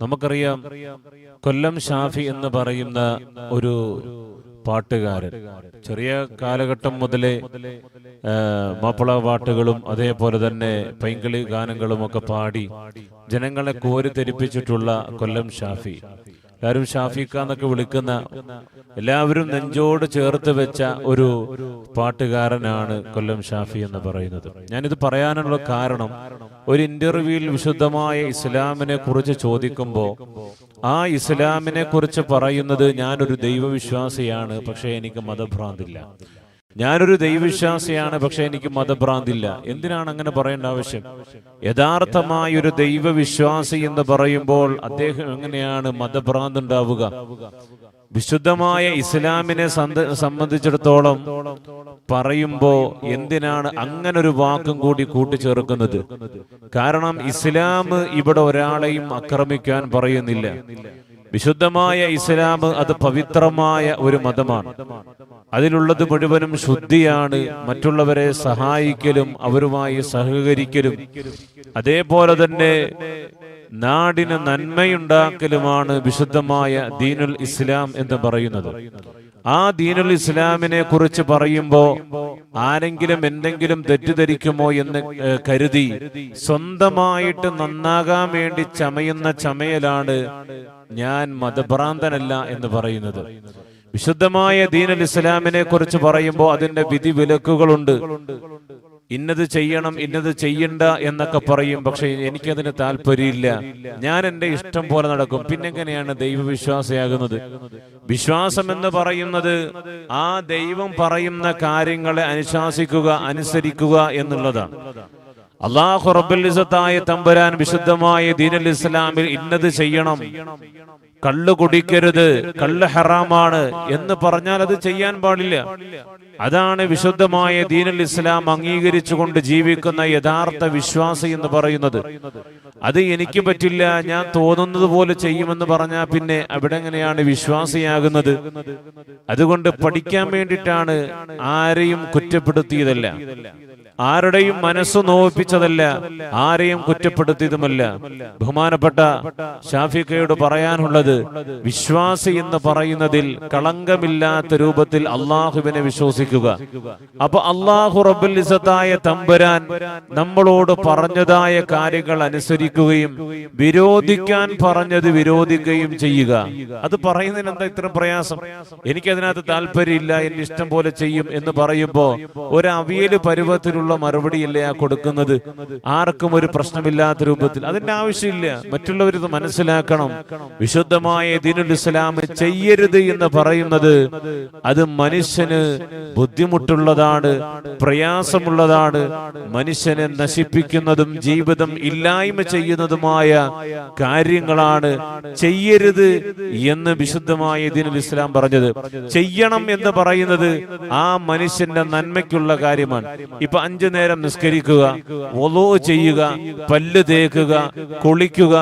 നമുക്കറിയാം, കൊല്ലം ഷാഫി എന്ന് പറയുന്ന ഒരു പാട്ടുകാരൻ ചെറിയ കാലഘട്ടം മുതലേ മാപ്പിള പാട്ടുകളും അതേപോലെ തന്നെ പൈങ്കിളി ഗാനങ്ങളും ഒക്കെ പാടി ജനങ്ങളെ കോരിത്തെരിപ്പിച്ചിട്ടുള്ള കൊല്ലം ഷാഫി, എല്ലാവരും ഷാഫിക്ക എന്നൊക്കെ വിളിക്കുന്ന, എല്ലാവരും നെഞ്ചോട് ചേർത്ത് വെച്ച ഒരു പാട്ടുകാരനാണ് കൊല്ലം ഷാഫി എന്ന് പറയുന്നത്. ഞാനിത് പറയാനുള്ള കാരണം, ഒരു ഇന്റർവ്യൂവിൽ വിശുദ്ധമായ ഇസ്ലാമിനെ കുറിച്ച് ചോദിക്കുമ്പോൾ ആ ഇസ്ലാമിനെ കുറിച്ച് പറയുന്നത്, ഞാനൊരു ദൈവവിശ്വാസിയാണ് പക്ഷേ എനിക്ക് മതഭ്രാന്തില്ല, ഞാനൊരു ദൈവവിശ്വാസിയാണ് പക്ഷെ എനിക്ക് മതഭ്രാന്തില്ല. എന്തിനാണ് അങ്ങനെ പറയേണ്ട ആവശ്യം? യഥാർത്ഥമായ ഒരു ദൈവവിശ്വാസി എന്ന് പറയുമ്പോൾ അദ്ദേഹം എങ്ങനെയാണ് മതഭ്രാന്ത് ഉണ്ടാവുക? വിശുദ്ധമായ ഇസ്ലാമിനെ സംബന്ധിച്ചിടത്തോളം പറയുമ്പോ എന്തിനാണ് അങ്ങനെ ഒരു വാക്കും കൂടി കൂട്ടിച്ചേർക്കുന്നത്? കാരണം ഇസ്ലാം ഇവിടെ ഒരാളെയും ആക്രമിക്കാൻ പറയുന്നില്ല. വിശുദ്ധമായ ഇസ്ലാം അത് പവിത്രമായ ഒരു മതമാണ്. അതിലുള്ളത് മുഴുവനും ശുദ്ധിയാണ്, മറ്റുള്ളവരെ സഹായിക്കലും അവരുമായി സഹകരിക്കലും അതേപോലെ തന്നെ നാടിന് നന്മയുണ്ടാക്കലുമാണ് വിശുദ്ധമായ ദീനുൽ ഇസ്ലാം എന്ന് പറയുന്നത്. ആ ദീനുൽ ഇസ്ലാമിനെ കുറിച്ച് പറയുമ്പോൾ ആരെങ്കിലും എന്തെങ്കിലും തെറ്റിദ്ധരിക്കുമോ എന്ന് കരുതി സ്വന്തമായിട്ട് നന്നാകാൻ വേണ്ടി ചമയുന്ന ചമയലാണ് ഞാൻ മതഭ്രാന്തനല്ല എന്ന് പറയുന്നത്. വിശുദ്ധമായ ദീനുൽ ഇസ്ലാമിനെ കുറിച്ച് പറയുമ്പോൾ അതിന്റെ വിധി വിലക്കുകളുണ്ട്. ഇന്നത് ചെയ്യണം, ഇന്നത് ചെയ്യണ്ട എന്നൊക്കെ പറയും. പക്ഷെ എനിക്കതിന് താല്പര്യമില്ല, ഞാൻ എൻ്റെ ഇഷ്ടം പോലെ നടക്കും. പിന്നെങ്ങനെയാണ് ദൈവവിശ്വാസിയാകുന്നത്? വിശ്വാസം എന്ന് പറയുന്നത് ആ ദൈവം പറയുന്ന കാര്യങ്ങളെ അനുശാസിക്കുക, അനുസരിക്കുക എന്നുള്ളതാണ്. അല്ലാഹു റബ്ബുൽ ഇസ്സത്തായ തമ്പുരാൻ വിശുദ്ധമായ ദീനുൽ ഇസ്ലാമിൽ ഇന്നത് ചെയ്യണം, കള്ള് കുടിക്കരുത്, കള്ള് ഹറാമാണ് എന്ന് പറഞ്ഞാൽ അത് ചെയ്യാൻ പാടില്ല. അതാണ് വിശുദ്ധമായ ദീനുൽ ഇസ്ലാം അംഗീകരിച്ചുകൊണ്ട് ജീവിക്കുന്ന യഥാർത്ഥ വിശ്വാസി എന്ന് പറയുന്നത്. അത് എനിക്ക് പറ്റില്ല, ഞാൻ തോന്നുന്നത് പോലെ ചെയ്യുമെന്ന് പറഞ്ഞാൽ പിന്നെ അവിടെ എങ്ങനെയാണ് വിശ്വാസിയാകുന്നത്? അതുകൊണ്ട് പഠിക്കാൻ വേണ്ടിയിട്ടാണ്, ആരെയും കുറ്റപ്പെടുത്തിയതല്ല, ആരുടെയും മനസ്സ് നോവിപ്പിച്ചതല്ല, ആരെയും കുറ്റപ്പെടുത്തിയതുമല്ല. ബഹുമാനപ്പെട്ട ഷാഫിക്കയോട് പറയാനുള്ളത്, വിശ്വാസി എന്ന് പറയുന്നതിൽ കളങ്കമില്ലാത്ത രൂപത്തിൽ അള്ളാഹുവിനെ വിശ്വസിക്കുക. അപ്പൊ അള്ളാഹു റബ്ബുൽ ഇസ്സത്തായ തമ്പുരാൻ നമ്മളോട് പറഞ്ഞതായ കാര്യങ്ങൾ അനുസരിക്കുകയും വിരോധിക്കാൻ പറഞ്ഞത് വിരോധിക്കുകയും ചെയ്യുക. അത് പറയുന്നതിന് എന്താ ഇത്രയും പ്രയാസം? എനിക്കതിനകത്ത് താല്പര്യമില്ല, എന്റെ ഇഷ്ടം പോലെ ചെയ്യും എന്ന് പറയുമ്പോ ഒരു അവിയല് പരുവത്തിലുള്ള മറുപടിയല്ലേ ആ കൊടുക്കുന്നത്? ആർക്കും ഒരു പ്രശ്നമില്ലാത്ത രൂപത്തിൽ. അതിന്റെ ആവശ്യമില്ല. മറ്റുള്ളവർ ഇത് മനസ്സിലാക്കണം. വിശുദ്ധമായ ദീനുൽ ഇസ്ലാം ചെയ്യരുത് എന്ന് പറയുന്നത് അത് മനുഷ്യന് ബുദ്ധിമുട്ടുള്ളതാണ്, പ്രയാസമുള്ളതാണ്, മനുഷ്യനെ നശിപ്പിക്കുന്നതും ജീവിതം ഇല്ലായ്മ ചെയ്യുന്നതുമായ കാര്യങ്ങളാണ്. ചെയ്യരുത് എന്ന് വിശുദ്ധമായ ദീനുൽ ഇസ്ലാം പറഞ്ഞത്. ചെയ്യണം എന്ന് പറയുന്നത് ആ മനുഷ്യന്റെ നന്മയ്ക്കുള്ള കാര്യമാണ്. ഇപ്പൊ 5 നേരം നിസ്കരിക്കുക, വുളൂ ചെയ്യുക, പല്ല് തേക്കുക, കുളിക്കുക,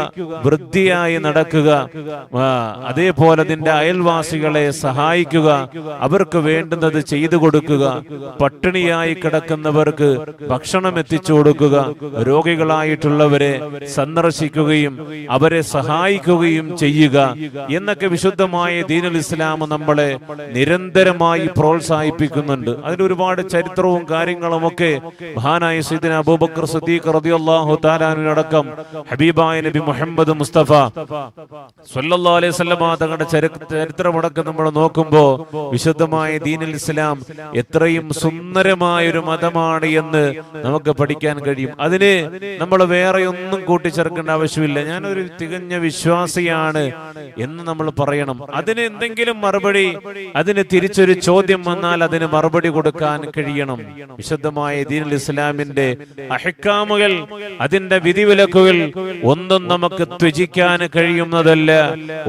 വൃത്തിയായി നടക്കുക, അതേപോലെ അതിന്റെ അയൽവാസികളെ സഹായിക്കുക, അവർക്ക് വേണ്ടുന്നത് ചെയ്തു കൊടുക്കുക, പട്ടിണിയായി കിടക്കുന്നവർക്ക് ഭക്ഷണം എത്തിച്ചു കൊടുക്കുക, രോഗികളായിട്ടുള്ളവരെ സന്ദർശിക്കുകയും അവരെ സഹായിക്കുകയും ചെയ്യുക എന്നൊക്കെ വിശുദ്ധമായ ദീനുൽ ഇസ്ലാം നമ്മളെ നിരന്തരമായി പ്രോത്സാഹിപ്പിക്കുന്നുണ്ട്. അതിലൊരുപാട് ചരിത്രവും കാര്യങ്ങളും ഒക്കെ മഹാനായ സയ്യിദുനാ അബൂബക്കർ സിദ്ദീഖ് റളിയല്ലാഹു തആല അൻഹു അടക്കം ഹബീബായ നബി മുഹമ്മദ് മുസ്തഫ സ്വല്ലല്ലാഹു അലൈഹി വസല്ലം തങ്ങളുടെ ചരിത്രമടക്കം നമ്മൾ നോക്കുമ്പോൾ വിശുദ്ധമായ ദീനുൽ ഇസ്ലാം എത്രയും സുന്ദരമായ ഒരു മതമാണ് എന്ന് നമുക്ക് പഠിക്കാൻ കഴിയും. അതിന് നമ്മൾ വേറെ ഒന്നും കൂട്ടിച്ചേർക്കേണ്ട ആവശ്യമില്ല. ഞാനൊരു തികഞ്ഞ വിശ്വാസിയാണ് എന്ന് നമ്മൾ പറയണം. അതിന് എന്തെങ്കിലും മറുപടി, അതിന് തിരിച്ചൊരു ചോദ്യം വന്നാൽ അതിന് മറുപടി കൊടുക്കാൻ കഴിയണം. വിശുദ്ധമായ ദീനുൽ ഇസ്ലാമിന്റെ അഹ്കാമുകൾ, അതിന്റെ വിധിവിലക്കുകൾ ഒന്നും നമുക്ക് ത്യജിക്കാൻ കഴിയുന്നതല്ല,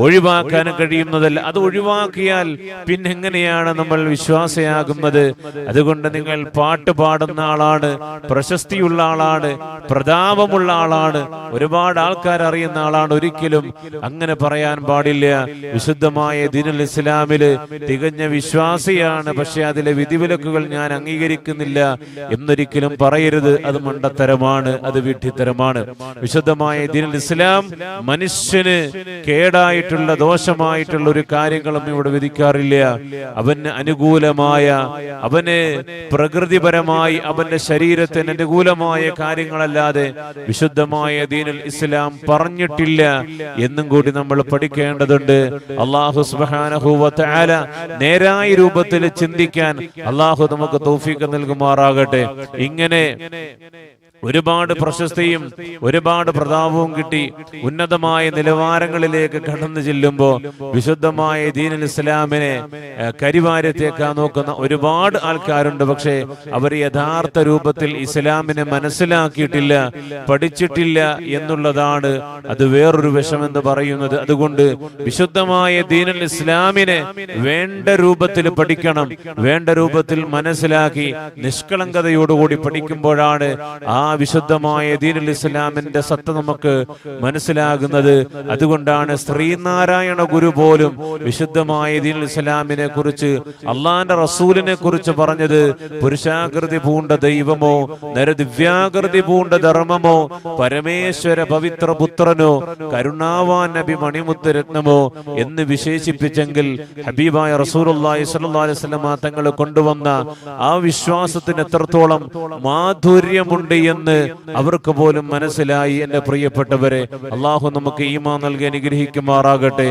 ഒഴിവാക്കാൻ കഴിയുന്നതല്ല. അത് ഒഴിവാക്കിയാൽ പിന്നെ എങ്ങനെയാണ് നമ്മൾ വിശ്വാസിയാകുന്നത്? അതുകൊണ്ട് നിങ്ങൾ പാട്ട് പാടുന്ന ആളാണ്, പ്രശസ്തിയുള്ള ആളാണ്, പ്രതാപമുള്ള ആളാണ്, ഒരുപാട് ആൾക്കാർ അറിയുന്ന ആളാണ്, ഒരിക്കലും അങ്ങനെ പറയാൻ പാടില്ല. വിശുദ്ധമായ ദീനുൽ ഇസ്ലാമില് തികഞ്ഞ വിശ്വാസിയാണ്, പക്ഷെ അതിലെ വിധിവിലക്കുകൾ ഞാൻ അംഗീകരിക്കുന്നില്ല എന്ന് എന്നൊരിക്കലും പറയരുത്. അത് മണ്ടത്തരമാണ്, അത് വിഡ്ഢിത്തരമാണ്. വിശുദ്ധമായ ദീനുൽ ഇസ്ലാം മനുഷ്യന് കേടായിട്ടുള്ള ദോഷമായിട്ടുള്ള ഒരു കാര്യങ്ങളും ഇവിടെ വിധിക്കാറില്ല. അവന് അനുകൂലമായ, അവന് പ്രകൃതിപരമായി അവന്റെ ശരീരത്തിന് അനുകൂലമായ കാര്യങ്ങളല്ലാതെ വിശുദ്ധമായ ദീനുൽ ഇസ്ലാം പറഞ്ഞിട്ടില്ല എന്നും കൂടി നമ്മൾ പഠിക്കേണ്ടതുണ്ട്. അല്ലാഹു സുബ്ഹാനഹു വ തആല നേരായ രൂപത്തിൽ ചിന്തിക്കാൻ അല്ലാഹു നമുക്ക് തൗഫീഖ് നൽകുമാറാകട്ടെ. ഇങ്ങനെ ഒരുപാട് പ്രശസ്തിയും ഒരുപാട് പ്രതാപവും കിട്ടി ഉന്നതമായ നിലവാരങ്ങളിലേക്ക് കടന്നു ചെല്ലുമ്പോൾ വിശുദ്ധമായ ദീനുൽ ഇസ്ലാമിനെ കരിവാരത്തേക്കാൻ നോക്കുന്ന ഒരുപാട് ആൾക്കാരുണ്ട്. പക്ഷേ അവർ യഥാർത്ഥ രൂപത്തിൽ ഇസ്ലാമിനെ മനസ്സിലാക്കിയിട്ടില്ല, പഠിച്ചിട്ടില്ല എന്നുള്ളതാണ് അത് വേറൊരു വശമെന്ന് പറയുന്നത്. അതുകൊണ്ട് വിശുദ്ധമായ ദീനുൽ ഇസ്ലാമിനെ വേണ്ട രൂപത്തിൽ പഠിക്കണം, വേണ്ട രൂപത്തിൽ മനസ്സിലാക്കി നിഷ്കളങ്കതയോടുകൂടി പഠിക്കുമ്പോഴാണ് ആ വിശുദ്ധമായ ദീനുൽ ഇസ്ലാമിന്റെ സത്ത നമുക്ക് മനസ്സിലാകുന്നത്. അതുകൊണ്ടാണ് ശ്രീനാരായണ ഗുരു പോലും വിശുദ്ധമായ ദീനുൽ ഇസ്ലാമിനെ കുറിച്ച്, അള്ളാന്റെ റസൂലിനെ കുറിച്ച് പറഞ്ഞത് പുരുഷാകൃതി പൂണ്ട ദൈവമോ നരദിവ്യാകൃതി പൂണ്ട ധർമ്മമോ പരമേശ്വര പവിത്ര പുത്രനോ കരുണാവാൻ നബി മണിമുത്തുരത്നമോ എന്ന് വിശേഷിപ്പിച്ചെങ്കിൽ ഹബീബായ റസൂലുള്ളാഹി സ്വല്ലല്ലാഹു അലൈഹി വസല്ലം തങ്ങൾ കൊണ്ടുവന്ന ആ വിശ്വാസത്തിന് എത്രത്തോളം മാധുര്യമുണ്ട് എന്ന് അവർക്ക് പോലും മനസ്സിലായി. എന്റെ പ്രിയപ്പെട്ടവരെ, അള്ളാഹു നമുക്ക് ഈമാൻ നൽകി അനുഗ്രഹിക്കുമാറാകട്ടെ.